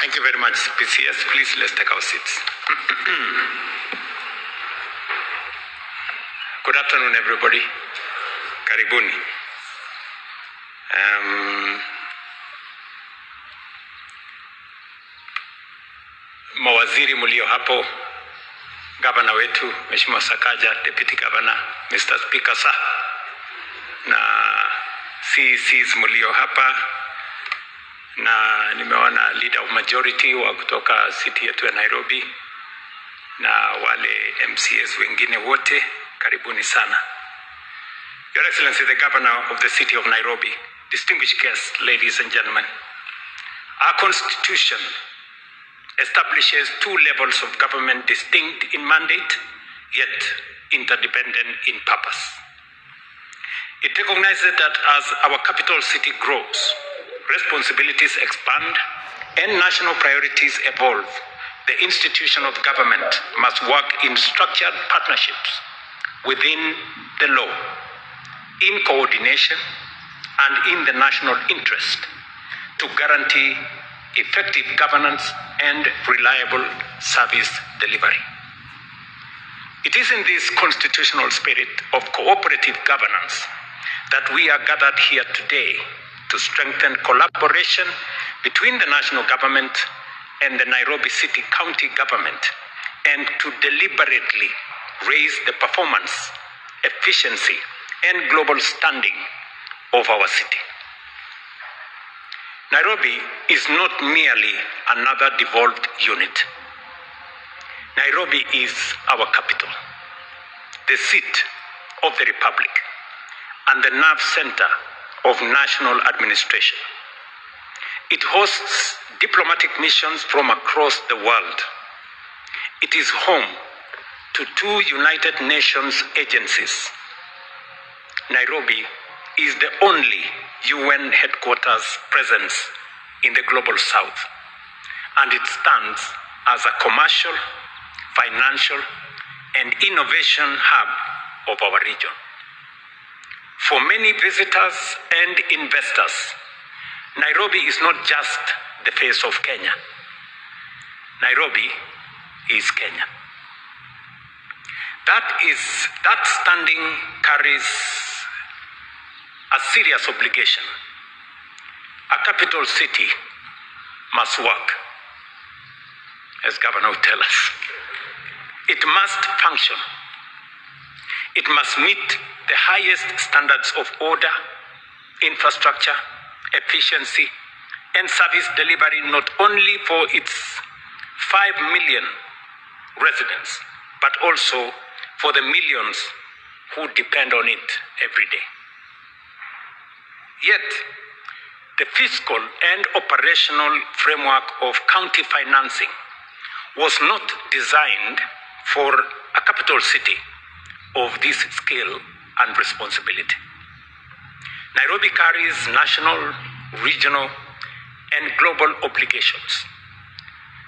Thank you very much, PCS. Please, let's take our seats. Good afternoon, everybody. Karibuni. Mawaziri mulio hapo, gavana wetu, Mheshimiwa Sakaja, Deputy Governor, Mr. Speaker, sir, na CECs mulio hapa, na nimeona leader of majority wa kutoka city yetu ya Nairobi, na wale MCAs wengine wote, karibuni sana. Your Excellency, the Governor of the city of Nairobi, distinguished guests, ladies and gentlemen, our constitution establishes two levels of government distinct in mandate, yet interdependent in purpose. It recognizes that as our capital city grows, responsibilities expand, and national priorities evolve, the institution of government must work in structured partnerships within the law, in coordination, and in the national interest to guarantee effective governance and reliable service delivery. It is in this constitutional spirit of cooperative governance that we are gathered here today to strengthen collaboration between the national government and the Nairobi City County government, and to deliberately raise the performance, efficiency, and global standing of our city. Nairobi is not merely another devolved unit. Nairobi is our capital, the seat of the Republic, and the nerve center of national administration. It hosts diplomatic missions from across the world. It is home to two United Nations agencies. Nairobi is the only UN headquarters presence in the global south, and it stands as a commercial, financial, and innovation hub of our region. For many visitors and investors, Nairobi is not just the face of Kenya. Nairobi is Kenya. That standing carries a serious obligation. A capital city must work, as Governor will tell us. It must function. It must meet the highest standards of order, infrastructure, efficiency, and service delivery, not only for its 5 million residents, but also for the millions who depend on it every day. Yet, the fiscal and operational framework of county financing was not designed for a capital city of this scale and responsibility. Nairobi carries national, regional, and global obligations,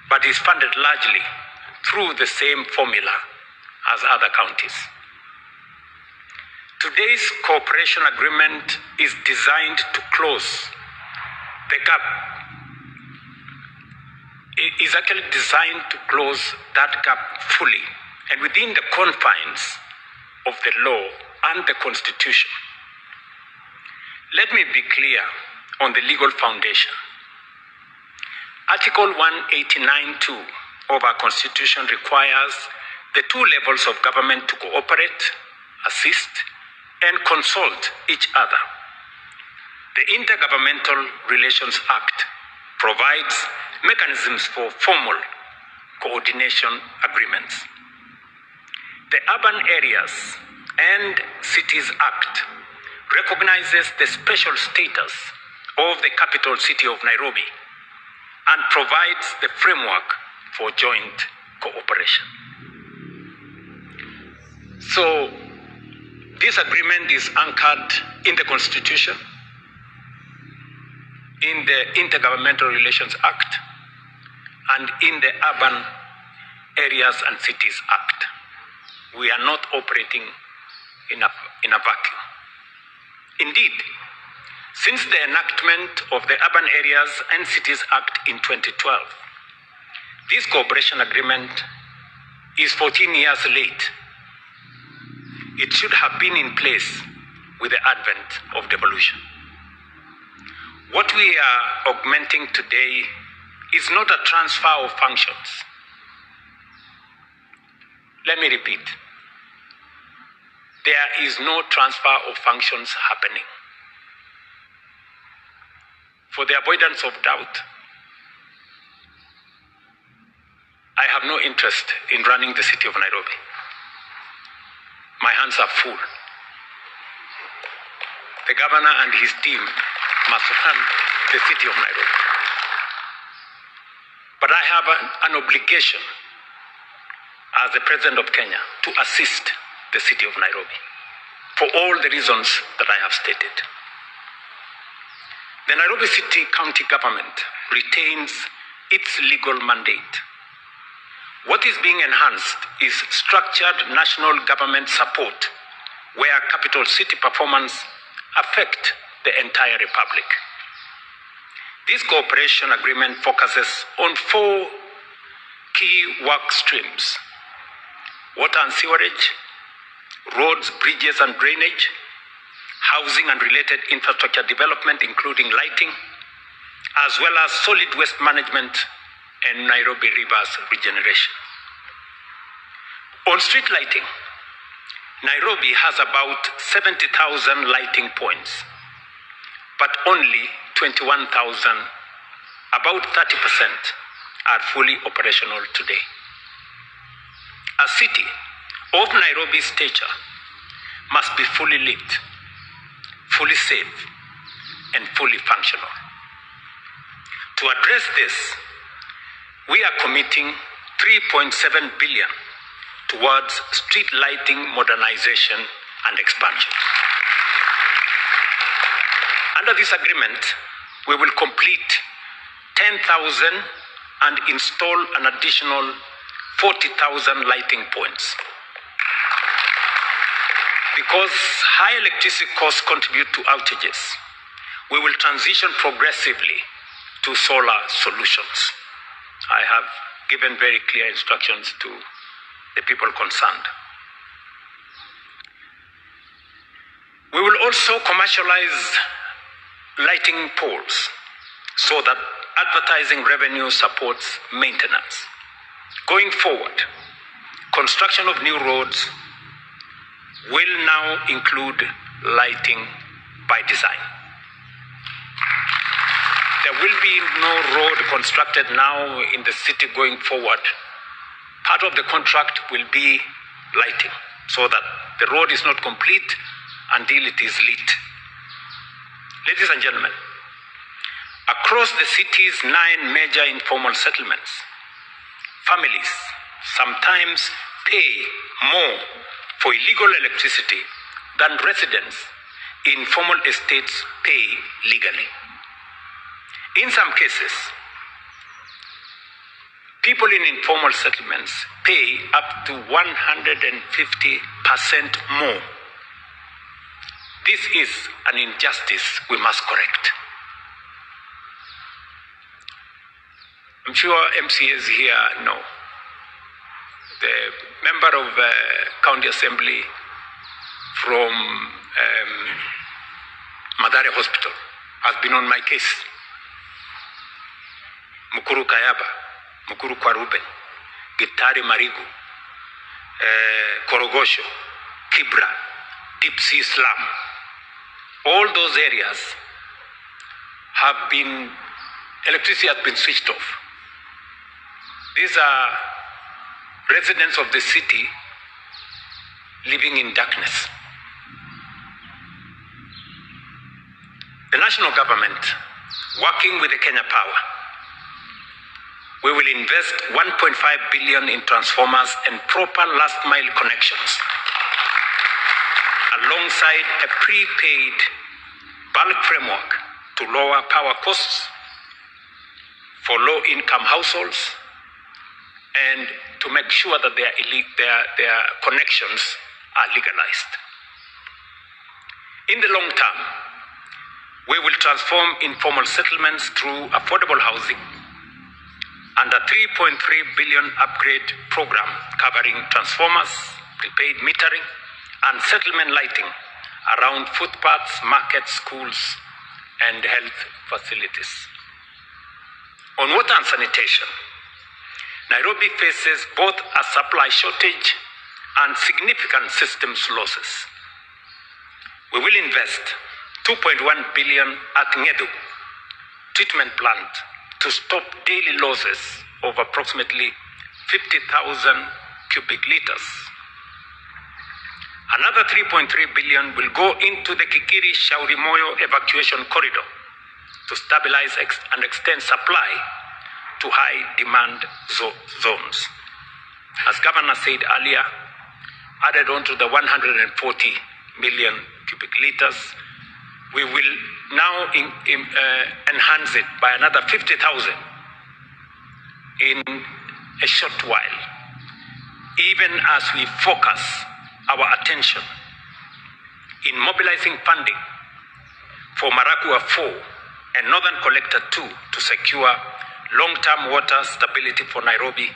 but is funded largely through the same formula as other counties. Today's cooperation agreement is designed to close the gap. It is actually designed to close that gap fully and within the confines of the law and the Constitution. Let me be clear on the legal foundation. Article 189(2) of our Constitution requires the two levels of government to cooperate, assist, and consult each other. The Intergovernmental Relations Act provides mechanisms for formal coordination agreements. The Urban Areas and Cities Act recognizes the special status of the capital city of Nairobi and provides the framework for joint cooperation. So, this agreement is anchored in the Constitution, in the Intergovernmental Relations Act, and in the Urban Areas and Cities Act. We are not operating in a vacuum. Indeed, Since the enactment of the Urban Areas and Cities Act in 2012, this cooperation agreement is 14 years late. It should have been in place with the advent of devolution. What we are augmenting today is not a transfer of functions. Let me repeat. There is no transfer of functions happening. For the avoidance of doubt, I have no interest in running the city of Nairobi. My hands are full. The governor and his team must run the city of Nairobi. But I have an obligation as the President of Kenya to assist the city of Nairobi for all the reasons that I have stated. The Nairobi City County Government retains its legal mandate. What is being enhanced is structured national government support where capital city performance affect the entire republic. This cooperation agreement focuses on 4 key work streams: water and sewerage, roads, bridges and drainage, housing and related infrastructure development, including lighting, as well as solid waste management and Nairobi rivers regeneration. On street lighting, Nairobi has about 70,000 lighting points, but only 21,000, about 30%, are fully operational today. A city of Nairobi's stature must be fully lit, fully safe, and fully functional. To address this, we are committing 3.7 billion towards street lighting modernization and expansion. Under this agreement, we will complete 10,000 and install an additional 40,000 lighting points. Because high electricity costs contribute to outages, we will transition progressively to solar solutions. I have given very clear instructions to the people concerned. We will also commercialize lighting poles so that advertising revenue supports maintenance. Going forward, construction of new roads will now include lighting by design. There will be no road constructed now in the city going forward. Part of the contract will be lighting, so that the road is not complete until it is lit. Ladies and gentlemen, across the city's 9 major informal settlements, families sometimes pay more for illegal electricity than residents in formal estates pay legally. In some cases, people in informal settlements pay up to 150% more. This is an injustice we must correct. I'm sure MCAs here know. The member of County Assembly from Mathare Hospital has been on my case. Mukuru Kayaba, Mukuru Kwaruben, Gitari Marigu, Korogosho, Kibra, Deep Sea Slum. All those areas have been, electricity has been switched off. These are residents of the city living in darkness. The national government, working with the Kenya Power, we will invest 1.5 billion in transformers and proper last-mile connections, alongside a prepaid bulk framework to lower power costs for low-income households and to make sure that their connections are legalized. In the long term, We will transform informal settlements through affordable housing and a 3.3 billion upgrade program covering transformers, prepaid metering, and settlement lighting around footpaths, markets, schools, and health facilities. On water and sanitation, Nairobi faces both a supply shortage and significant systems losses. We will invest 2.1 billion at Ngedu treatment plant to stop daily losses of approximately 50,000 cubic liters. Another 3.3 billion will go into the Kikiri-Shaurimoyo evacuation corridor to stabilize and extend supply to high demand zones. As Governor said earlier, added on to the 140 million cubic liters, we will now enhance it by another 50,000 in a short while, even as we focus our attention in mobilizing funding for Maragua 4 and Northern Collector 2 to secure long-term water stability for Nairobi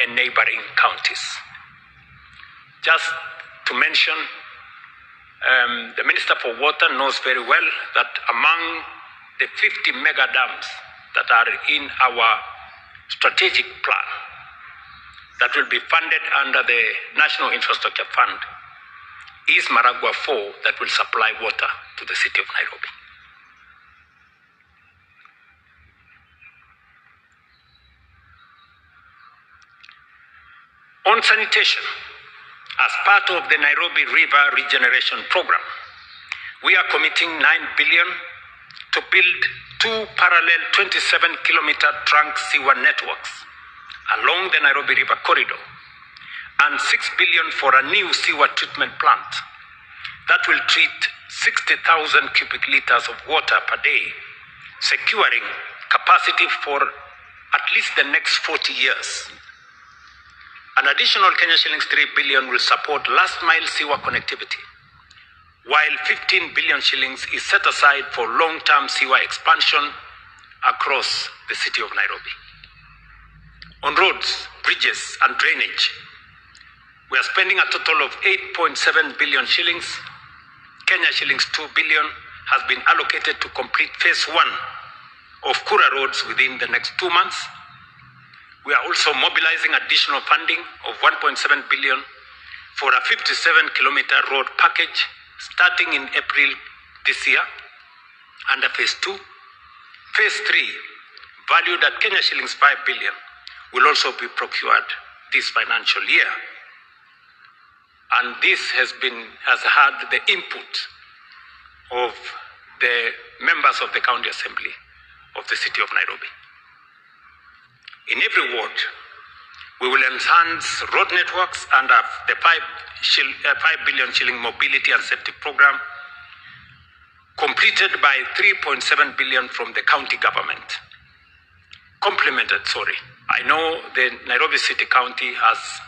and neighboring counties. Just to mention, the Minister for Water knows very well that among the 50 mega dams that are in our strategic plan that will be funded under the National Infrastructure Fund is Maragua 4 that will supply water to the city of Nairobi. On sanitation, as part of the Nairobi River Regeneration Program, we are committing 9 billion to build 2 parallel 27-kilometer trunk sewer networks along the Nairobi River corridor and 6 billion for a new sewer treatment plant that will treat 60,000 cubic liters of water per day, securing capacity for at least the next 40 years. An additional Kenya shillings 3 billion will support last-mile sewer connectivity, while 15 billion shillings is set aside for long-term sewer expansion across the city of Nairobi. On roads, bridges, and drainage, we are spending a total of 8.7 billion shillings. Kenya shillings 2 billion has been allocated to complete phase 1 of Kura roads within the next 2 months. We are also mobilizing additional funding of 1.7 billion for a 57-kilometer road package starting in April this year under phase 2. Phase 3, valued at Kenya shillings 5 billion, will also be procured this financial year. And this has had the input of the members of the County Assembly of the city of Nairobi. In every ward, we will enhance road networks under the 5 billion shilling mobility and safety program, completed by 3.7 billion from the county government. I know the Nairobi City County has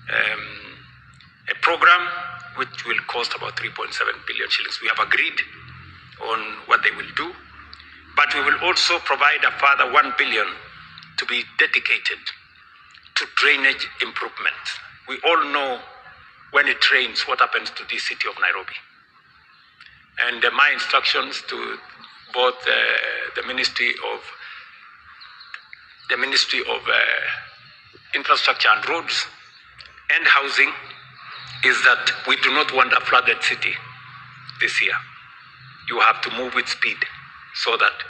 a program which will cost about 3.7 billion shillings. We have agreed on what they will do, but we will also provide a further 1 billion to be dedicated to drainage improvement. We all know when it rains what happens to the city of Nairobi. And my instructions to both the Ministry of Infrastructure and Roads and Housing is that we do not want a flooded city this year. You have to move with speed so that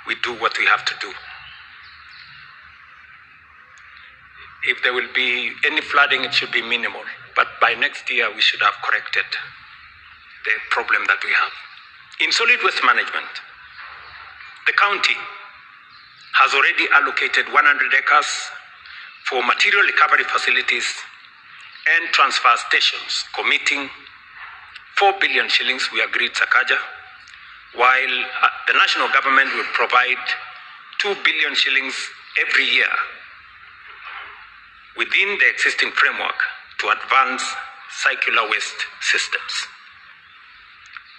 we do what we have to do. If there will be any flooding, it should be minimal. But by next year, we should have corrected the problem that we have. In solid waste management, the county has already allocated 100 acres for material recovery facilities and transfer stations, committing 4 billion shillings, we agreed, Sakaja, while the national government will provide 2 billion shillings every year within the existing framework to advance circular waste systems.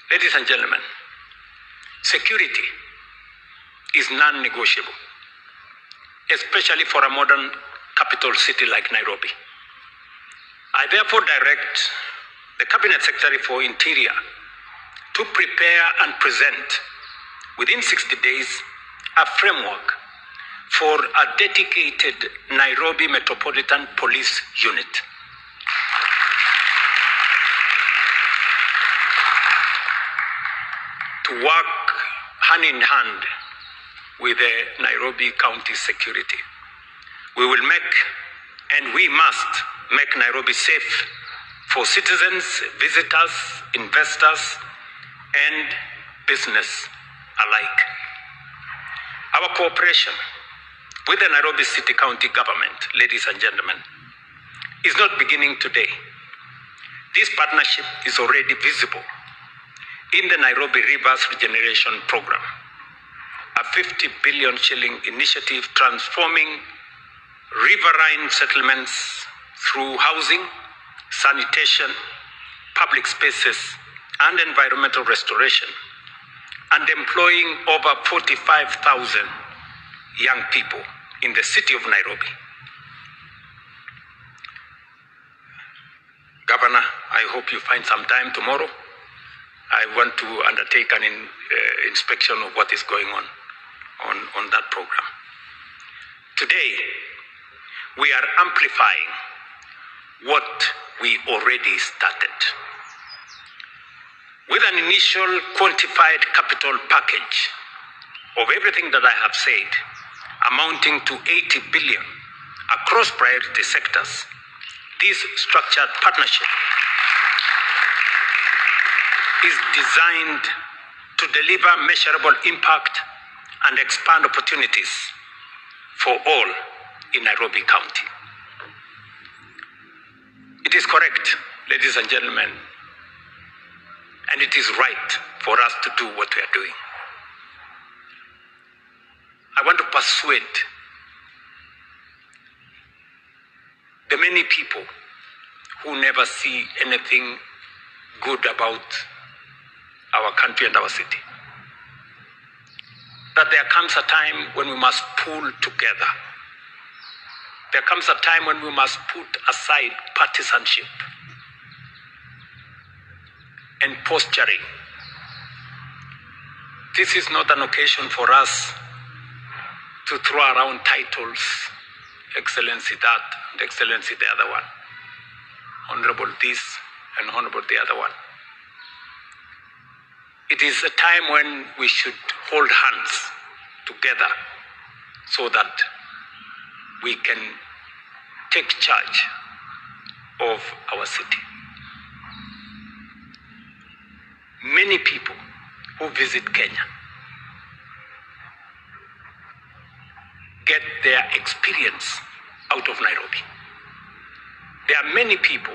Ladies and gentlemen, Security is non-negotiable, especially for a modern capital city like Nairobi. I therefore direct the Cabinet Secretary for Interior to prepare and present within 60 days a framework for a dedicated Nairobi Metropolitan Police Unit. To work hand in hand with the Nairobi County Security. We will make, and we must make Nairobi safe for citizens, visitors, investors, and business alike. Our cooperation with the Nairobi City County government, ladies and gentlemen, is not beginning today. This partnership is already visible in the Nairobi Rivers Regeneration Program, a 50 billion shilling initiative transforming riverine settlements through housing, sanitation, public spaces, and environmental restoration, and employing over 45,000 young people in the city of Nairobi. Governor, I hope you find some time tomorrow. I want to undertake an inspection of what is going on that program. Today, we are amplifying what we already started. With an initial quantified capital package of everything that I have said, amounting to 80 billion across priority sectors, this structured partnership is designed to deliver measurable impact and expand opportunities for all in Nairobi County. It is correct, ladies and gentlemen, and it is right for us to do what we are doing. I want to persuade the many people who never see anything good about our country and our city, that there comes a time when we must pull together. There comes a time when we must put aside partisanship and posturing. This is not an occasion for us to throw around titles, Excellency that, and Excellency the other one, Honorable this, and Honorable the other one. It is a time when we should hold hands together so that we can take charge of our city. Many people who visit Kenya get their experience out of Nairobi. There are many people,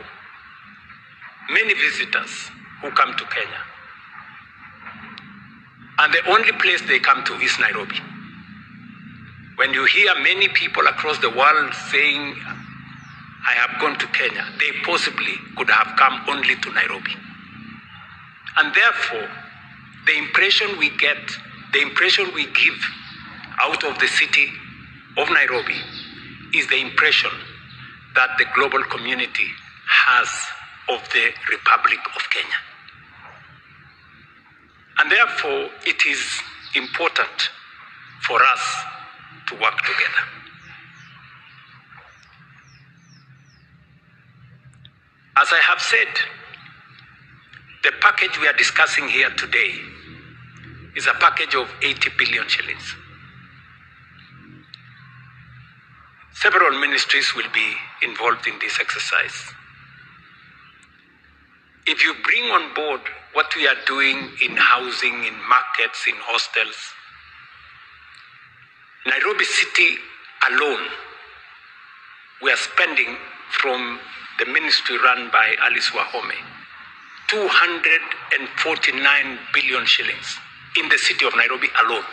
many visitors who come to Kenya, and the only place they come to is Nairobi. When you hear many people across the world saying, I have gone to Kenya, they possibly could have come only to Nairobi. And therefore, the impression we get, the impression we give out of the city of Nairobi is the impression that the global community has of the Republic of Kenya. And therefore, it is important for us to work together. As I have said, the package we are discussing here today is a package of 80 billion shillings. Several ministries will be involved in this exercise. If you bring on board what we are doing in housing, in markets, in hostels, Nairobi City alone, we are spending from the ministry run by Alice Wahome, 249 billion shillings in the city of Nairobi alone.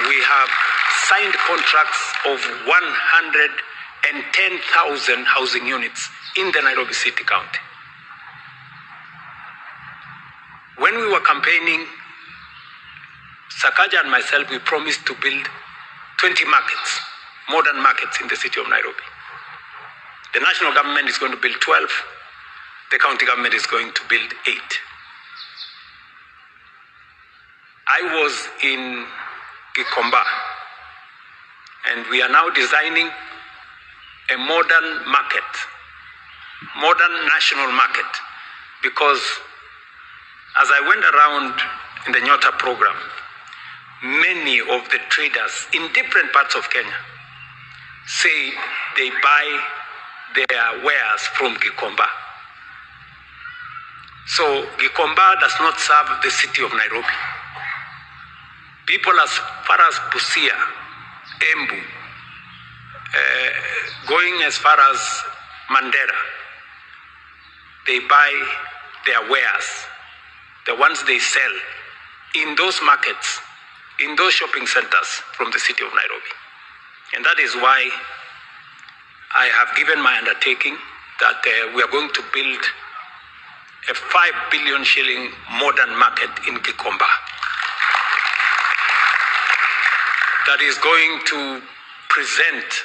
We have signed contracts of 110,000 housing units in the Nairobi City County. When we were campaigning Sakaja and myself, we promised to build 20 markets, modern markets in the city of Nairobi. The national government is going to build 12. The county government is going to build 8. I was in Gikomba, and we are now designing a modern market, modern national market, because as I went around in the Nyota program, many of the traders in different parts of Kenya say they buy their wares from Gikomba. So Gikomba does not serve the city of Nairobi. People as far as Busia, Embu, going as far as Mandera, they buy their wares, the ones they sell, in those markets, in those shopping centers from the city of Nairobi. And that is why I have given my undertaking that we are going to build a 5 billion shilling modern market in Gikomba that is going to present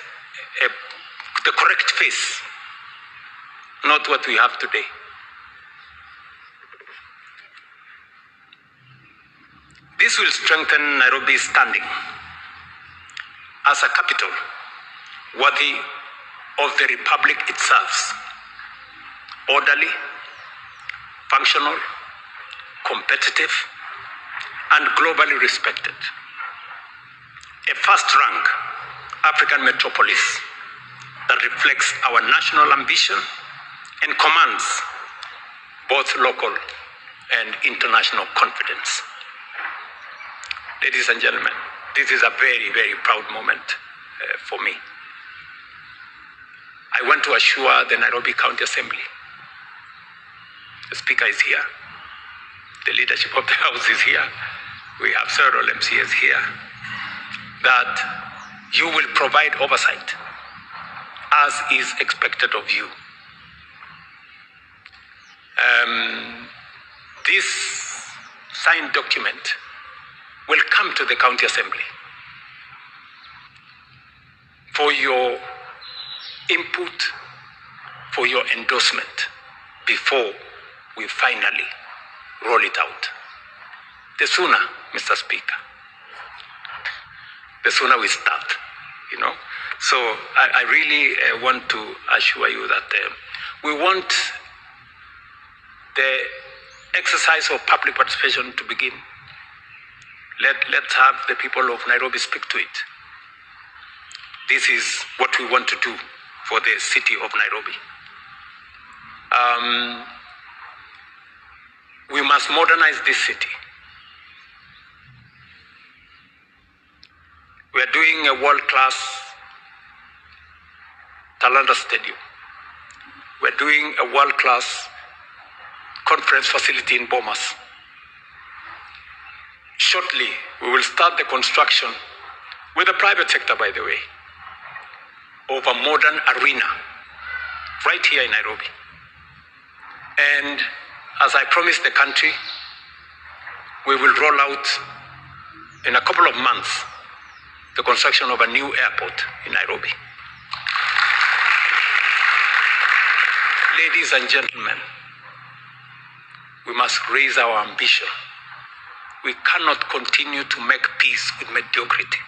the correct face, not what we have today. This will strengthen Nairobi's standing as a capital worthy of the republic it serves, orderly, functional, competitive, and globally respected. A first-rank African metropolis that reflects our national ambition and commands both local and international confidence. Ladies and gentlemen, this is a very, very proud moment for me. I want to assure the Nairobi County Assembly, the Speaker is here, the leadership of the House is here, we have several MCAs here, that you will provide oversight as is expected of you. This signed document will come to the County Assembly for your input, for your endorsement before we finally roll it out. The sooner, Mr. Speaker, the sooner we start, So I really want to assure you that we want the exercise of public participation to begin. Let's have the people of Nairobi speak to it. This is what we want to do for the city of Nairobi. We must modernize this city. We are doing a world-class Talanta Stadium. We're doing a world-class conference facility in Bomas. Shortly, we will start the construction with the private sector, by the way, of a modern arena right here in Nairobi. And as I promised the country, we will roll out in a couple of months the construction of a new airport in Nairobi. Ladies and gentlemen, we must raise our ambition. We cannot continue to make peace with mediocrity.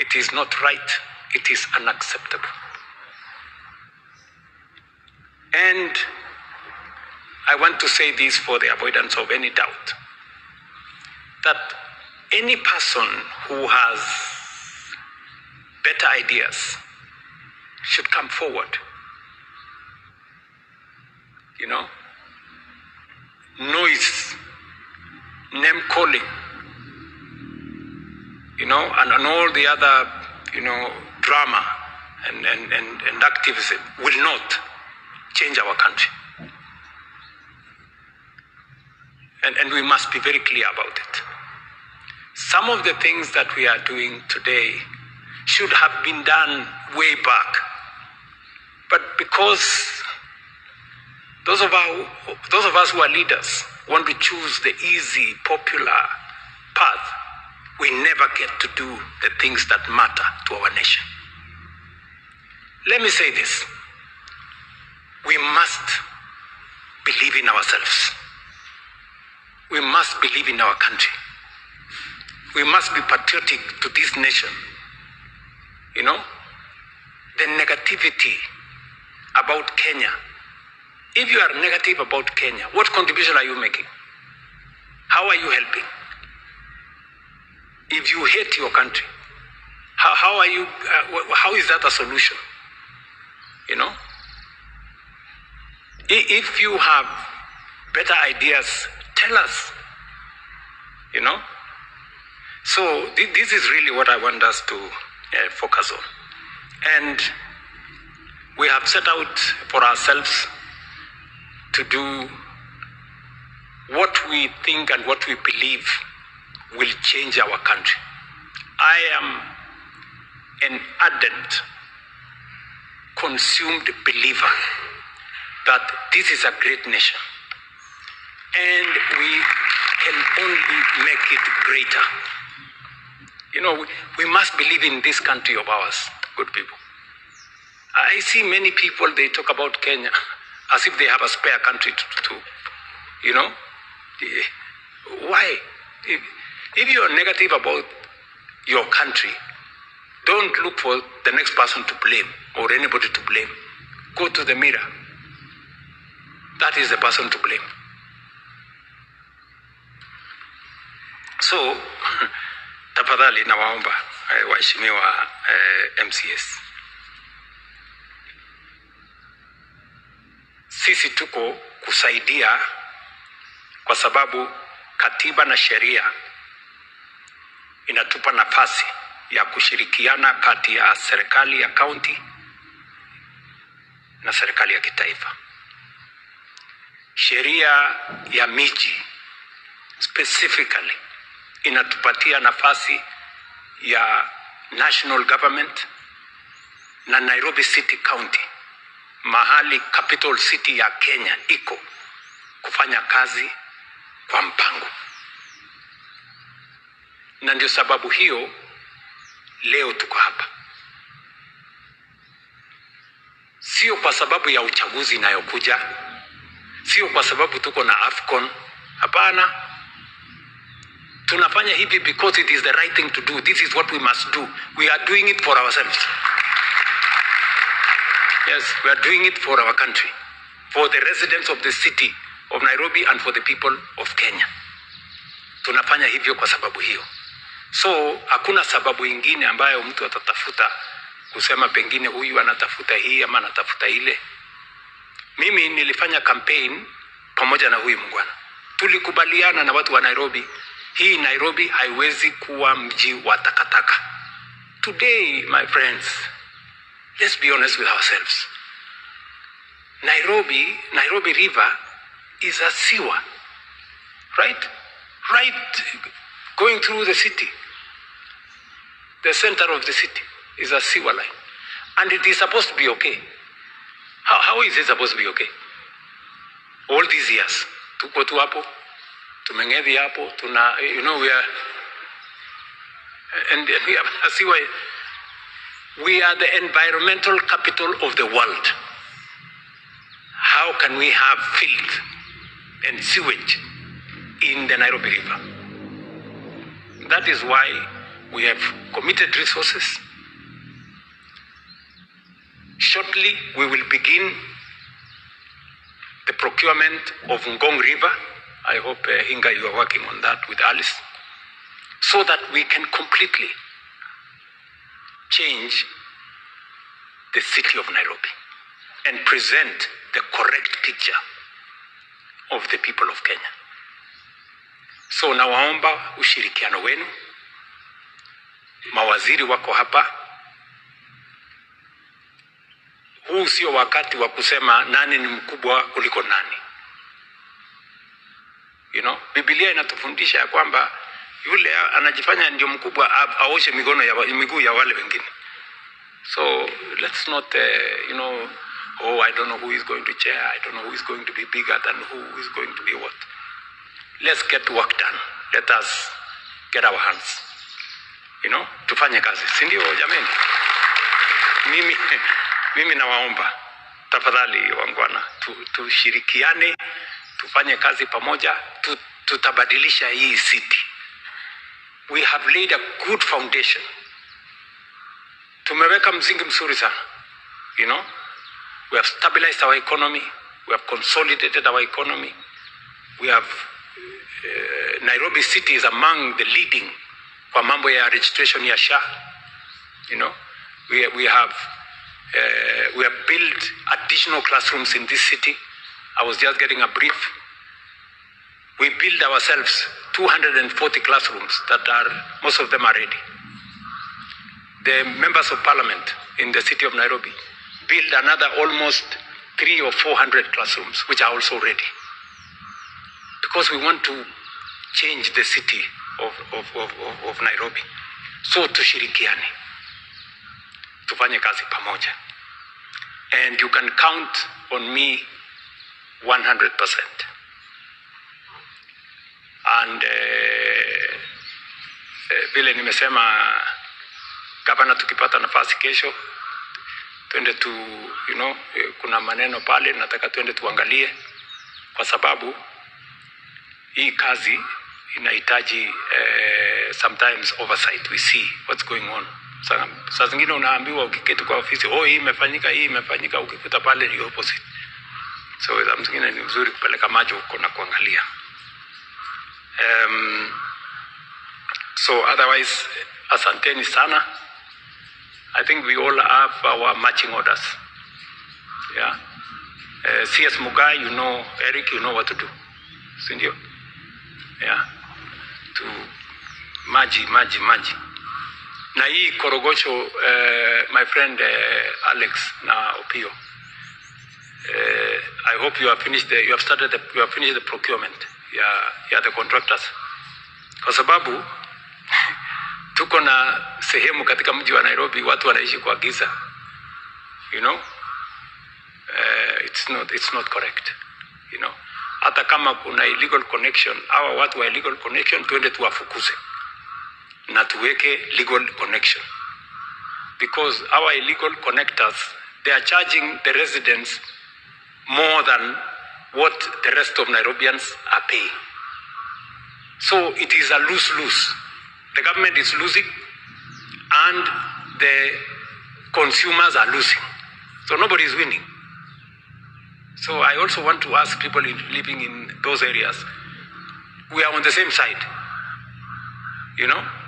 It is not right. It is unacceptable. And I want to say this for the avoidance of any doubt, that any person who has better ideas should come forward. Noise, name calling, and all the other, drama and activism will not change our country. And we must be very clear about it. Some of the things that we are doing today should have been done way back. But because those of us who are leaders want to choose the easy, popular, path, we never get to do the things that matter to our nation. Let me say this. We must believe in ourselves. We must believe in our country. We must be patriotic to this nation. You know, the negativity about Kenya. If you are negative about Kenya, what contribution are you making? How are you helping? If you hate your country, how are you? How is that a solution? You know, if you have better ideas, tell us. You know, so this is really what I want us to focus on, and we have set out for ourselves to do what we think and what we believe will change our country. I am an ardent, consumed believer that this is a great nation and we can only make it greater. You know, we must believe in this country of ours, good people. I see many people, they talk about Kenya as if they have a spare country to you know. Why? If you are negative about your country, don't look for the next person to blame or anybody to blame. Go to the mirror. That is the person to blame. So, tafadhali nawaomba waheshimiwa MCS. Sisi tuko kusaidia kwa sababu katiba na sheria inatupa nafasi ya kushirikiana kati ya serikali ya kaunti na serikali ya kitaifa. Sheria ya miji specifically inatupatia nafasi ya national government na Nairobi City County, mahali capital city ya Kenya iko, kufanya kazi kwa mpango. Na ndio sababu hiyo leo tuko hapa. Sio kwa sababu ya uchaguzi inayokuja, sio kwa sababu tuko na AFCON. Hapana. Tunafanya hivi because it is the right thing to do. This is what we must do. We are doing it for ourselves. Yes, we are doing it for our country, for the residents of the city of Nairobi and for the people of Kenya. Tunafanya hivyo kwa sababu hiyo. So, hakuna sababu ingine ambayo mtu atatafuta kusema pengine huyu anatafuta hii ama anatafuta ile. Mimi nilifanya campaign pamoja na huyu mungwana. Tulikubaliana na watu wa Nairobi, hii Nairobi haiwezi kuwa mji wa takataka. Today, my friends, let's be honest with ourselves. Nairobi River is a sewer, right? Right, going through the city. The center of the city is a sewer line. And it is supposed to be okay. How is it supposed to be okay? All these years, tuko tu hapo, tumengedhi hapo, you know, we have a sewer. We are the environmental capital of the world. How can we have filth and sewage in the Nairobi River? That is why we have committed resources. Shortly, we will begin the procurement of Ngong River. I hope, Hinga, you are working on that with Alice, so that we can completely change the city of Nairobi and present the correct picture of the people of Kenya. So nawaomba ushirikiano wenu. Mawaziri wako hapa. Huu sio wakati wa kusema nani ni mkubwa kuliko nani. You know, Biblia inatufundisha ya kwamba yule anajifanya ndio mkubwa aoshe miguu ya wale wengine. So let's not, oh, I don't know who is going to chair. I don't know who is going to be bigger than who is going to be what. Let's get work done. Let us get our hands. Tufanye kazi. Si ndio jameni? Mimi nawaomba tafadhali wangwana, tushirikiane, tufanye kazi pamoja, tutabadilisha hii city. We have laid a good foundation. Tumeweka msingi mzuri sana. We have stabilized our economy. We have consolidated our economy. We have Nairobi city is among the leading kwa mambo ya registration ya SHA. We have built additional classrooms in this city. I was just getting a brief. We built ourselves 240 classrooms that most of them are ready. The members of parliament in the city of Nairobi built another almost 300 or 400 classrooms, which are also ready. Because we want to change the city of Nairobi. So tushirikiane. Tufanye kazi pamoja. And you can count on me 100%. And vile nimesema, gavana tukipata nafasi kesho, tuende kuna maneno pale nataka tuende tuangalie, kwa sababu hii kazi inahitaji sometimes oversight. We see what's going on. Saa zingine unaambiwa ukiketi kwa ofisi, hii imefanyika, ukikuta pale ni opposite. So saa zingine ni vizuri kupeleka macho huko na kuangalia. So otherwise, asanteni sana. I think we all have our marching orders. Yeah. CS Mugai, Eric, you know what to do. Sindio? Yeah. To maji. Na hii Korogocho, my friend Alex na Opio. I hope you have finished you have finished the procurement. Yeah, the contractors. Kwa sababu tuko na sehemu katika mji wa Nairobi watu wanaishi kwa giza. It's not correct. Hata kama kuna illegal connection, hawa watu wa illegal connection tuende tuwafukuze na tuweke legal connection. Because our illegal connectors, they are charging the residents more than what the rest of Nairobians are paying. So it is a lose-lose. The government is losing and the consumers are losing. So nobody is winning. So I also want to ask people living in those areas, we are on the same side.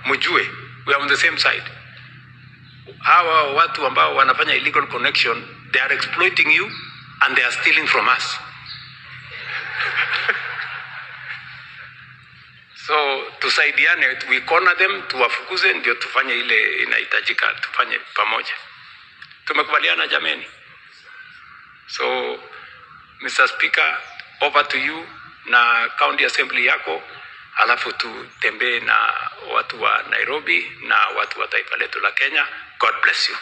Mujue, we are on the same side. Hawa watu ambao wanafanya illegal connection, they are exploiting you and they are stealing from us. So tusaidiane, we corner them, tuwafukuze, ndio tufanye ile inahitajika, tufanye pamoja. Tumekubaliana jameni? So Mr. Speaker, over to you na county assembly yako, alafu tutembee na watu wa Nairobi na watu wa taifa letu la Kenya. God bless you.